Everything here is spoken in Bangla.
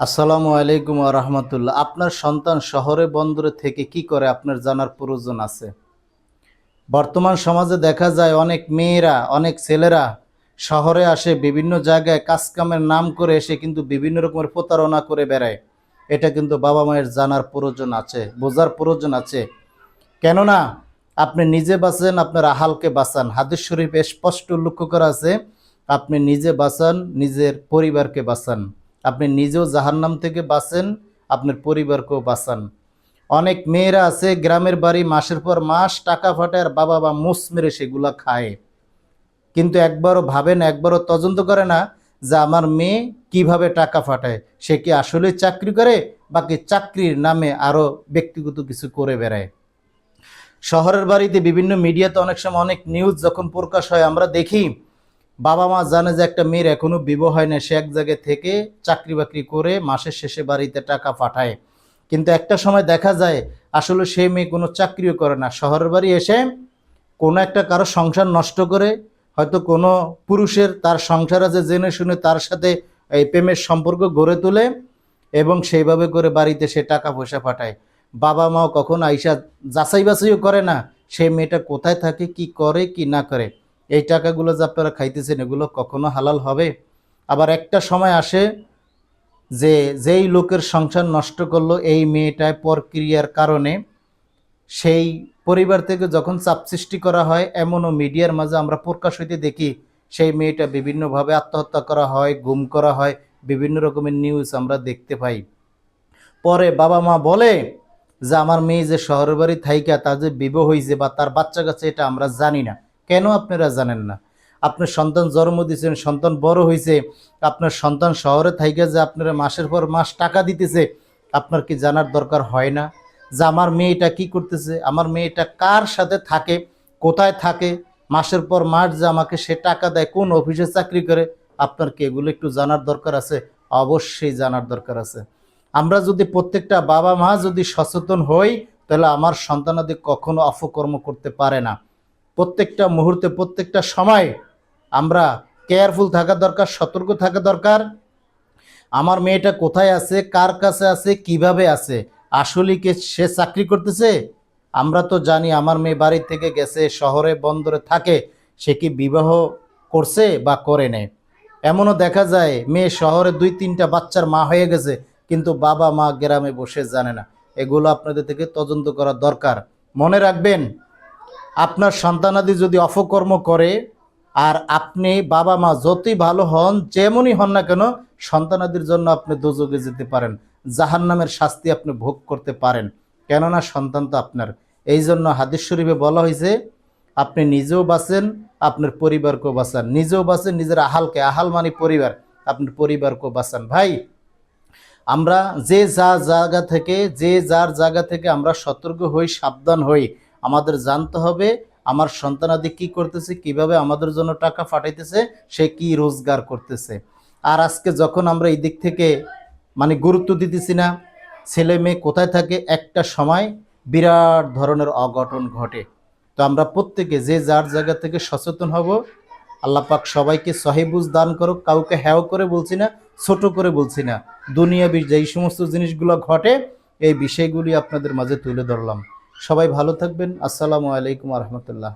আসসালামু আলাইকুম ওয়া রাহমাতুল্লাহ। আপনার সন্তান শহরে বন্দরে থেকে কি করে আপনার জানার প্রয়োজন আছে। বর্তমান সমাজে দেখা যায় অনেক মেয়েরা, অনেক ছেলেরা শহরে আসে, বিভিন্ন জায়গায় কাজকামের নাম করে এসে কিন্তু বিভিন্ন রকমের প্রতারণা করে বেড়ায়। এটা কিন্তু বাবা মায়ের জানার প্রয়োজন আছে, বোঝার প্রয়োজন আছে। কেননা আপনি নিজে বাঁচেন, আপনার আহালকে বাঁচান। হাদিস শরীফে স্পষ্ট উল্লেখ করা আছে, আপনি নিজে বাঁচান, নিজের পরিবারকে বাঁচান। আপনি নিজেও জাহান্নাম থেকে বাঁচেন, আপনার পরিবারকেও বাঁচান। অনেক মেয়েরা আছে গ্রামের বাড়ি, মাসের পর মাস টাকা ফাটায় আর বাবা বা মুস মেরে সেগুলা খায়, কিন্তু একবারও ভাবে না, একবারও তদন্ত করে না যে আমার মেয়ে কিভাবে টাকা ফাটায়। সে কি আসলে চাকরি করে, বাকি চাকরির নামে আরও ব্যক্তিগত কিছু করে বেড়ায়। শহরের বাড়িতে বিভিন্ন মিডিয়াতে অনেক সময় অনেক নিউজ যখন প্রকাশ হয়, আমরা দেখি বাবা মা জানে যে একটা মেয়ের এখনো বিবাহ হয় না, সে এক জায়গায় থেকে চাকরি বাকরি করে মাসের শেষে বাড়িতে টাকা পাঠায়। কিন্তু একটা সময় দেখা যায় আসলে সেই মেয়ে কোনো চাকরিও করে না, শহরের বাড়ি এসে কোনো একটা কারো সংসার নষ্ট করে, হয়তো কোনো পুরুষের তার সংসার আছে জেনে শুনে তার সাথে এই প্রেমের সম্পর্ক গড়ে তোলে এবং সেইভাবে করে বাড়িতে সে টাকা পয়সা পাঠায়। বাবা মাও কখন আইসা যাচাই বাছাইও করে না সেই মেয়েটা কোথায় থাকে, কি করে কি না করে। এই টাকাগুলো যে আপনারা খাইতেছেন এগুলো কখনো হালাল হবে? আবার একটা সময় আসে যে যেই লোকের সংসার নষ্ট করলো এই মেয়েটায় পরক্রিয়ার কারণে, সেই পরিবার থেকে যখন চাপ সৃষ্টি করা হয়, এমনও মিডিয়ার মাঝে আমরা প্রকাশ হইতে দেখি সেই মেয়েটা বিভিন্নভাবে আত্মহত্যা করা হয়, গুম করা হয়, বিভিন্ন রকমের নিউজ আমরা দেখতে পাই। পরে বাবা মা বলে যে আমার মেয়ে যে শহরের বাড়ি থাইকা তার যে বিবাহ হয়েছে বা তার বাচ্চা কাছে, এটা আমরা জানি না। কেন আপনারা জানেন না? আপনার সন্তান জন্ম দিয়েছেন, সন্তান বড় হয়েছে, আপনার সন্তান শহরে থাইকা যে আপনারা মাসের পর মাস টাকা দিতেছে, আপনার কি জানার দরকার হয় না যে আমার মেয়েটা কি করতেছে, আমার মেয়েটা কার সাথে থাকে, কোথায় থাকে, মাসের পর মাস যে আমাকে সে টাকা দেয়, কোন অফিসে চাকরি করে? আপনার কি এগুলো একটু জানার দরকার আছে? অবশ্যই জানার দরকার আছে। আমরা যদি প্রত্যেকটা বাবা মা যদি সচেতন হই, তাহলে আমার সন্তানাদি কখনো অপকর্ম করতে পারে না। প্রত্যেকটা মুহূর্তে, প্রত্যেকটা সময় আমরা কেয়ারফুল থাকা দরকার, সতর্ক থাকা দরকার। আমার মেয়েটা কোথায় আছে, কার কাছে আছে, কিভাবে আছে, আসলে কি সে চাকরি করতেছে? আমরা তো জানি আমার মেয়ে বাড়ি থেকে গেছে, শহরে বন্দরে থাকে, সে কি বিবাহ করছে বা করে নেই। এমনও দেখা যায় মেয়ে শহরে 2-3টা বাচ্চার মা হয়ে গেছে, কিন্তু বাবা মা গ্রামে বসে জানে না। এগুলো আপনাদের থেকে তদন্ত করা দরকার। মনে রাখবেন, আপনার সন্তানাদি যদি অপকর্ম করে আর আপনি বাবা মা যতই ভালো হন, যেমনই হন না কেন, সন্তানাদির জন্য আপনি দোজখে যেতে পারেন, জাহান্নামের শাস্তি আপনি ভোগ করতে পারেন। কেননা সন্তান তো আপনার। এই জন্য হাদিস শরীফে বলা হয়েছে আপনি নিজেও বাঁচেন, আপনার পরিবারকেও বাঁচান। নিজেও বাঁচেন নিজের আহালকে, আহাল মানে পরিবার, আপনার পরিবারকেও বাঁচান। ভাই, আমরা যে যার জায়গা থেকে আমরা সতর্ক হই, সাবধান হই। আমাদের জানতে হবে আমার সন্তানাদি কি করতেছে, কিভাবে আমাদের জন্য টাকা পাঠাইতেছে, সে কি রোজগার করতেছে। আর আজকে যখন আমরা এই দিক থেকে মানে গুরুত্ব দিতেছি না, ছেলে মেয়ে কোথায় থাকে, একটা সময় বিরাট ধরনের অঘটন ঘটে। তো আমরা প্রত্যেকে যে যার জায়গা থেকে সচেতন হব। আল্লাহ পাক সবাইকে সহিবুজ দান করুক। কাউকে হ্যাও করে বলছি না, ছোট করে বলছি না। দুনিয়াবি যেই সমস্ত জিনিসগুলো ঘটে, এই বিষয়গুলি আপনাদের মাঝে তুলে ধরলাম। সবাই ভালো থাকবেন। আসসালামু আলাইকুম ওয়া রাহমাতুল্লাহ।